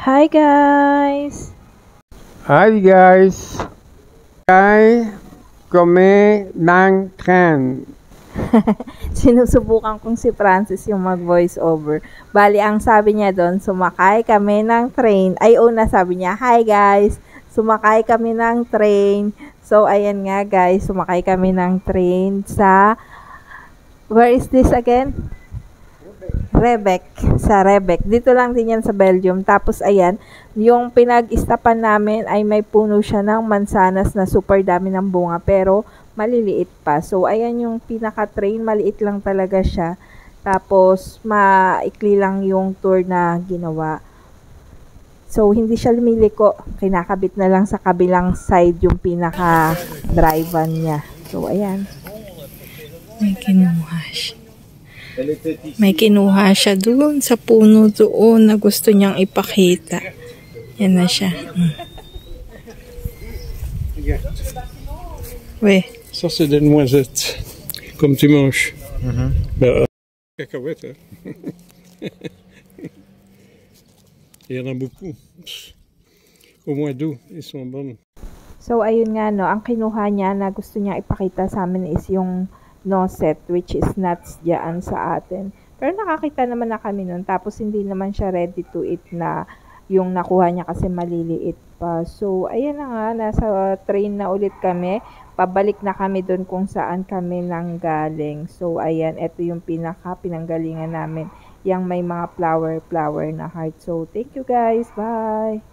Hi guys! Hi guys! Kay kami ng tren. Sinusubukan kong si Francis yung mag-voice over. Bali, ang sabi niya doon, sumakay kami ng train. Ay, una sabi niya, hi guys! Sumakay kami ng train. So, ayan nga guys, sumakay kami ng train sa... Where is this again? Rebec. Sa Rebec. Dito lang din yan sa Belgium. Tapos, ayan, yung pinag-istapan namin ay may puno siya ng mansanas na super dami ng bunga. Pero, maliliit pa. So, ayan yung pinaka-train. Maliit lang talaga siya. Tapos, maikli lang yung tour na ginawa. So, hindi siya lumiliko. Kinakabit na lang sa kabilang side yung pinaka-drive-van niya. So, ayan. May kinuha siya. May kinuha siya doon sa puno doon na gusto niyang ipakita. Yan na siya. Oui. Ça c'est des noisettes, comme tu manges. Cacahuètes, hein? Il y en a beaucoup. Au mois d'août, ils sont bonnes. So, ayun nga, no, ang kinuha niya na gusto niya ipakita sa amin is yung noset, which is nuts dyan sa atin. Pero nakakita naman na kami nun, tapos hindi naman siya ready to eat na yung nakuha niya kasi maliliit pa. So, ayan na nga, nasa train na ulit kami. Pabalik na kami dun kung saan kami nanggaling. So, ayan, ito yung pinanggalingan namin. Yang may mga flower na heart. So, thank you guys. Bye!